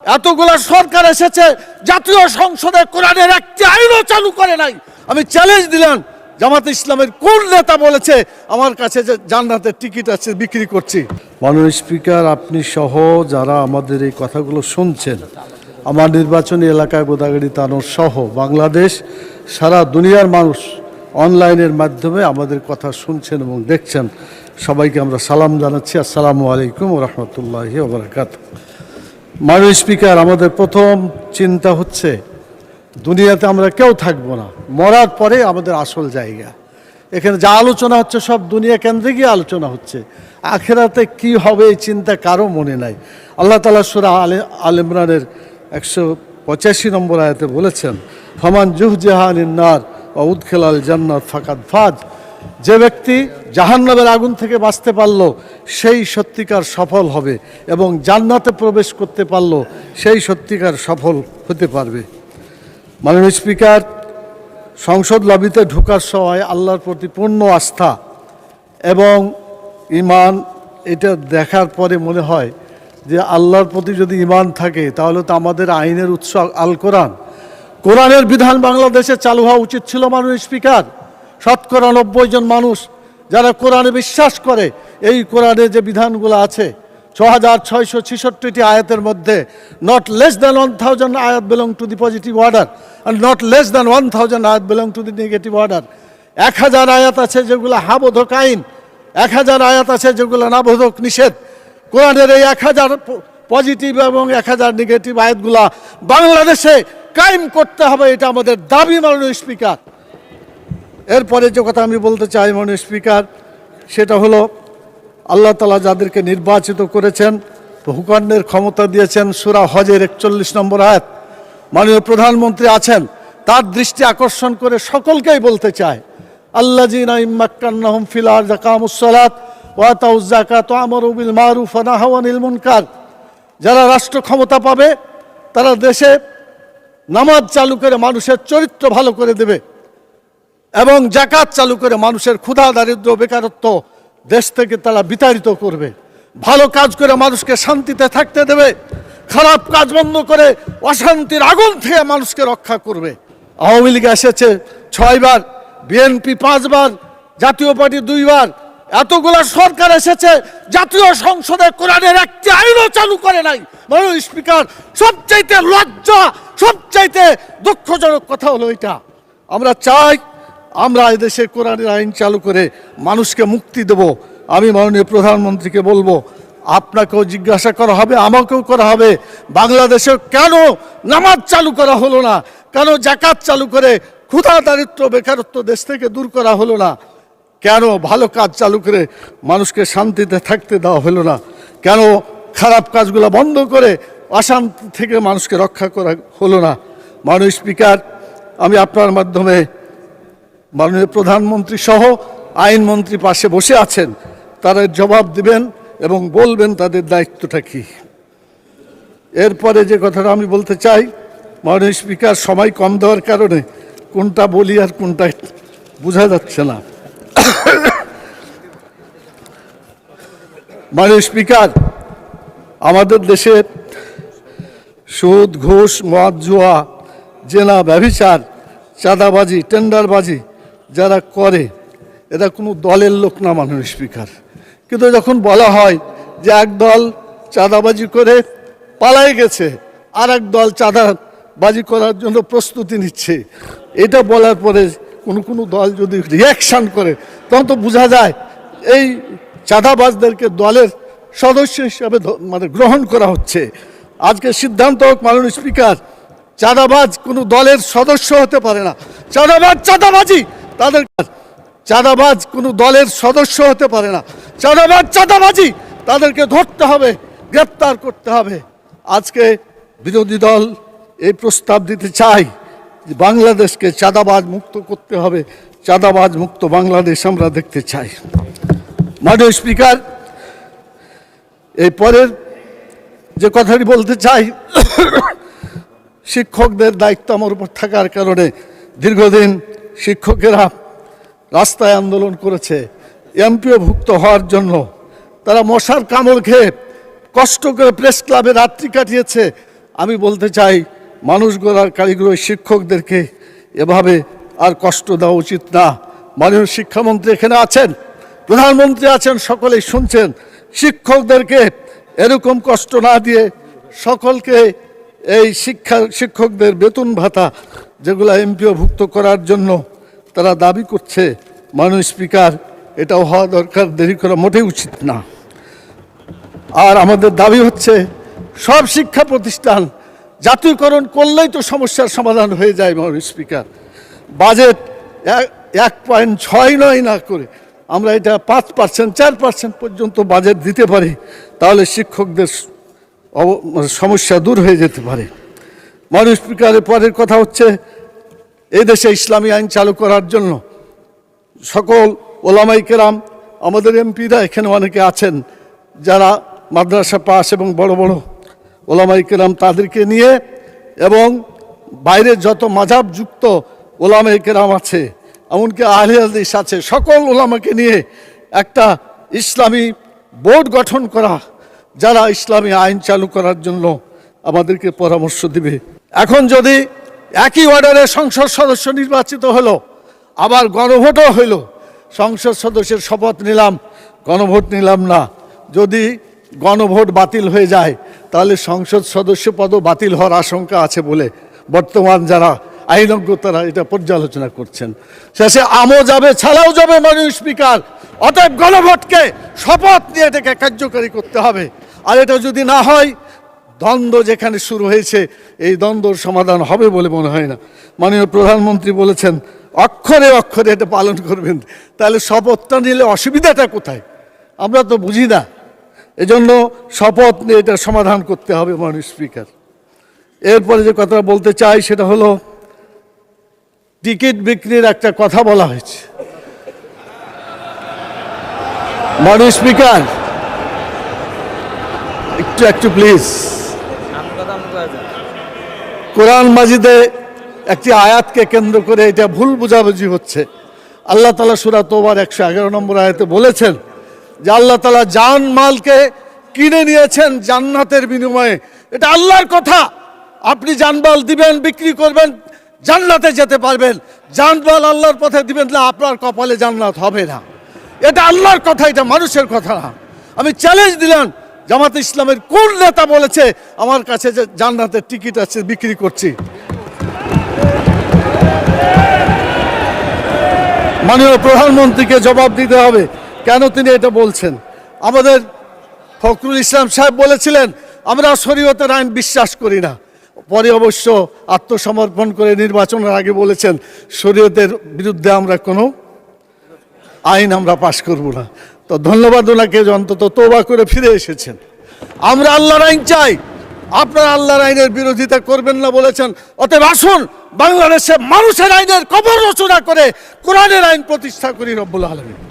এতগুলা সরকার এসেছে, জাতীয় সংসদে কোরআনের একটি আইনও চালু করে নাই। আমি চ্যালেঞ্জ দিলাম, জামাতে ইসলামের কোন নেতা বলেছে আমার কাছে যে জান্নাতের টিকিট আছে বিক্রি করছি? মাননীয় স্পিকার, আপনি সহ যারা আমাদের এই কথাগুলো শুনছেন, আমার নির্বাচনী এলাকায় গোদাগাড়ি তানোর সহ বাংলাদেশ সারা দুনিয়ার মানুষ অনলাইনের মাধ্যমে আমাদের কথা শুনছেন এবং দেখছেন, সবাইকে আমরা সালাম জানাচ্ছি। আসসালামু আলাইকুম ওয়া রাহমাতুল্লাহি ওয়া বারাকাতুহু। মাননীয় স্পিকার, আমাদের প্রথম চিন্তা হচ্ছে দুনিয়াতে আমরা কেউ থাকবো না, মরার পরে আমাদের আসল জায়গা। এখানে যা আলোচনা হচ্ছে সব দুনিয়া কেন্দ্রিকই আলোচনা হচ্ছে, আখেরাতে কি হবে এই চিন্তা কারো মনে নাই। আল্লাহ তাআলা সূরা আলে ইমরানের 185 নম্বর আয়াতে বলেছেন, ফামান জুহজিহা আনিন নার ওয়া উদখিলাল জান্নাত ফাকাদ ফাজ। যে ব্যক্তি জাহান্নামের আগুন থেকে বাঁচতে পারল সেই সত্যিকার সফল হবে, এবং জান্নাতে প্রবেশ করতে পারল সেই সত্যিকার সফল হতে পারবে। মাননীয় স্পিকার, সংসদ লবিতে ঢোকার সময় আল্লাহর প্রতি পূর্ণ আস্থা এবং ঈমান, এটা দেখার পরে মনে হয় যে আল্লাহর প্রতি যদি ঈমান থাকে তাহলে তো আমাদের আইনের উৎস আল কোরআন, কোরআনের বিধান বাংলাদেশে চালু হওয়া উচিত ছিল। মাননীয় স্পিকার, শতকরা 90 জন মানুষ যারা কোরআনে বিশ্বাস করে, এই কোরআনে যে বিধানগুলো আছে 6666টি আয়াতের মধ্যে নট লেস দ্যান 1000 আয়াত belong to the positive order and not less than 1000 আয়াত belong to the negative order. 1000 আয়াত আছে যেগুলো হাবোধক আইন, 1000 আয়াত আছে যেগুলো নাবোধক নিষেধ। কোরআনের এই 1000 পজিটিভ এবং 1000 নেগেটিভ আয়াতগুলা বাংলাদেশে কায়েম করতে হবে, এটা আমাদের দাবি। মাননীয় স্পিকার, এরপরে যে কথা আমি বলতে চাই মাননীয় স্পিকার, সেটা হলো আল্লাহ তাআলা যাদেরকে নির্বাচিত করেছেন, হুকুমের ক্ষমতা দিয়েছেন, সূরা হজের 41 নম্বর আয়াত, মাননীয় প্রধানমন্ত্রী আছেন, তার দৃষ্টি আকর্ষণ করে সকলকেই বলতে চায়, আল্লাযীনা ইম্মাক্কান্নাহুম ফিল আরদি আকামুস সালাত ওয়া আতাউয যাকাত ওয়া আমারু বিল মারুফ ওয়া নাহাউ আনিল মুনকার। যারা রাষ্ট্র ক্ষমতা পাবে তারা দেশে নামাজ চালু করে মানুষের চরিত্র ভালো করে দেবে, এবং যাকাত চালু করে মানুষের ক্ষুধা দারিদ্র্য বেকারত্ব দেশ থেকে তারা বিতাড়িত করবে, ভালো কাজ করে মানুষকে শান্তিতে থাকতে দেবে, খারাপ কাজ বন্ধ করে অশান্তির আগুন থেকে মানুষকে রক্ষা করবে। আওয়ামী লীগ এসেছে 6 বার, বিএনপি 5 বার, জাতীয় পার্টি 2 বার, এতগুলা সরকার এসেছে, জাতীয় সংসদে কোরআনের একটি আইনও চালু করে নাই। মাননীয় স্পিকার, সবচাইতে লজ্জা, সবচাইতে দুঃখজনক কথা হলো এটা। আমরা চাই আমরা এদেশে কোরআনের আইন চালু করে মানুষকে মুক্তি দেব। আমি মাননীয় প্রধানমন্ত্রীকে বলবো, আপনাকেও জিজ্ঞাসা করা হবে, আমাকেও করা হবে, বাংলাদেশে কেন নামাজ চালু করা হলো না, কেন যাকাত চালু করে ক্ষুধা দারিদ্র্য বেকারত্ব দেশ থেকে দূর করা হলো না, কেন ভালো কাজ চালু করে মানুষকে শান্তিতে থাকতে দেওয়া হলো না, কেন খারাপ কাজগুলো বন্ধ করে অশান্তি থেকে মানুষকে রক্ষা করা হলো না। মাননীয় স্পিকার, আমি আপনার মাধ্যমে মাননীয় প্রধানমন্ত্রী সহ আইনমন্ত্রী পাশে বসে আছেন, তারা জবাব দিবেন এবং বলবেন তাদের দায়িত্বটা কি। এরপরে যে কথাটা আমি বলতে চাই, মাননীয় স্পিকার, সময় কম দেওয়ার কারণে কোনটা বলি আর কোনটা বোঝা যাচ্ছে না। মাননীয় স্পিকার, আমাদের দেশের সুদ, ঘুষ, মদ, জুয়া, জেনা, ব্যভিচার, চাঁদাবাজি, টেন্ডারবাজি যারা করে এরা কোনো দলের লোক না। মাননীয় স্পিকার, কিন্তু যখন বলা হয় যে এক দল চাঁদাবাজি করে পালাই গেছে, আর এক দল চাঁদাবাজি করার জন্য প্রস্তুতি নিচ্ছে, এটা বলার পরে কোনো দল যদি রিয়াকশান করে তখন তো বোঝা যায় এই চাঁদাবাজদেরকে দলের সদস্য হিসাবে গ্রহণ করা হচ্ছে। আজকে সিদ্ধান্ত হোক মাননীয় স্পিকার, চাঁদাবাজ কোনো দলের সদস্য হতে পারে না। চাঁদাবাজি তাদের, চাঁদাবাজ কোনো দলের সদস্য হতে পারে না। চাঁদাবাজি তাদেরকে ধরতে হবে, গ্রেপ্তার করতে হবে। আজকে বিরোধী দল এই প্রস্তাব দিতে চায় যে বাংলাদেশকে চাঁদাবাজ মুক্ত করতে হবে, চাঁদাবাজ মুক্ত বাংলাদেশ আমরা দেখতে চাই। মাননীয় স্পিকার, এই পরের যে কথাটি বলতে চাই, শিক্ষকদের দায়িত্ব আমার উপর থাকার কারণে দীর্ঘদিন শিক্ষকেরা রাস্তায় আন্দোলন করেছে এমপিওভুক্ত হওয়ার জন্য। তারা মশার কামড় খেয়ে কষ্ট করে প্রেস ক্লাবে রাত্রি কাটিয়েছে। আমি বলতে চাই মানুষ গড়ার কারিগর শিক্ষকদেরকে এভাবে আর কষ্ট দেওয়া উচিত না। মাননীয় শিক্ষামন্ত্রী এখানে আছেন, প্রধানমন্ত্রী আছেন, সকলেই শুনছেন। শিক্ষকদেরকে এরকম কষ্ট না দিয়ে সকলকে এই শিক্ষকদের বেতন ভাতা যেগুলো এমপিওভুক্ত করার জন্য তারা দাবি করছে, মাননীয় স্পিকার এটাও হওয়া দরকার, দেরি করা মোটেই উচিত না। আর আমাদের দাবি হচ্ছে সব শিক্ষা প্রতিষ্ঠান জাতীয়করণ করলেই তো সমস্যার সমাধান হয়ে যায়। মাননীয় স্পিকার, বাজেট 1.6 না করে আমরা এটা 5%, 4% পর্যন্ত বাজেট দিতে পারি, তাহলে শিক্ষকদের সমস্যা দূর হয়ে যেতে পারে। মাননীয় স্পিকারের পরের কথা হচ্ছে এই দেশে ইসলামী আইন চালু করার জন্য সকল ওলামাই কেরাম, আমাদের এমপিরা এখানে অনেকে আছেন যারা মাদ্রাসা পাস এবং বড় বড় ওলামাই কেরাম, তাদেরকে নিয়ে এবং বাইরে যত মাযহাবযুক্ত ওলামাই কেরাম আছে, এমনকি আহলে হাদিস আছে, সকল ওলামাকে নিয়ে একটা ইসলামী বোর্ড গঠন করা, যারা ইসলামী আইন চালু করার জন্য আমাদেরকে পরামর্শ দিবে। এখন যদি একই অর্ডারে সংসদ সদস্য নির্বাচিত হলো, আবার গণভোটও হইল, সংসদ সদস্যের শপথ নিলাম, গণভোট নিলাম না, যদি গণভোট বাতিল হয়ে যায় তাহলে সংসদ সদস্য পদও বাতিল হওয়ার আশঙ্কা আছে বলে বর্তমান যারা আইনজ্ঞ তারা এটা পর্যালোচনা করছেন। শেষে আমও যাবে, ছাড়াও যাবে। মাননীয় স্পিকার, অতএব গণভোটকে শপথ নিয়ে এটাকে কার্যকরী করতে হবে। আর এটা যদি না হয়, দ্বন্দ্ব যেখানে শুরু হয়েছে এই দ্বন্দ্বর সমাধান হবে বলে মনে হয় না। মাননীয় প্রধানমন্ত্রী বলেছেন অক্ষরে অক্ষরে এটা পালন করবেন, তাহলে শপথটা নিলে অসুবিধাটা কোথায় আমরা তো বুঝি না। এজন্য শপথ নিয়ে এটা সমাধান করতে হবে। মাননীয় স্পিকার, এরপরে যে কথা বলতে চাই সেটা হলো টিকিট বিক্রির একটা কথা বলা হয়েছে। মাননীয় স্পিকার, একটু প্লিজ। কোরআন মাজিদে একটি আয়াতকে কেন্দ্র করে এটা ভুল বোঝাবুঝি হচ্ছে। আল্লাহ তাআলা সূরা তওবার 111 নম্বর আয়াতে বলেছেন যে আল্লাহ তাআলা জান মালকে কিনে নিয়েছেন জান্নাতের বিনিময়ে। এটা আল্লাহর কথা। আপনি জানমাল দিবেন, বিক্রি করবেন, জান্নাতে যেতে পারবেন। জানমাল আল্লাহর পথে দিবেন না, আপনার কপালে জান্নাত হবে না। এটা আল্লাহর কথা, এটা মানুষের কথা না। আমি চ্যালেঞ্জ দিলাম, জামাতে ইসলামের কোন নেতা বলেছে আমার কাছে যে জান্নাতের টিকিট আছে বিক্রি করছি? মাননীয় প্রধানমন্ত্রীকে জবাব দিতে হবে কেন তিনি এটা বলছেন। আমাদের ফখরুল ইসলাম সাহেব বলেছিলেন আমরা শরীয়তের আইন বিশ্বাস করি না, পরে অবশ্য আত্মসমর্পণ করে নির্বাচনের আগে বলেছেন শরীয়তের বিরুদ্ধে আমরা কোনো আইন আমরা পাশ করব না। তো ধন্যবাদ ওনাকে, অন্তত তওবা করে ফিরে এসেছেন। আমরা আল্লাহর আইন চাই, আপনারা আল্লাহর আইনের বিরোধিতা করবেন না বলেছেন। অতএব আসুন বাংলাদেশে মানুষের আইনের কবর রচনা করে কোরআনের আইন প্রতিষ্ঠা করি। রব্বুল আলামিন।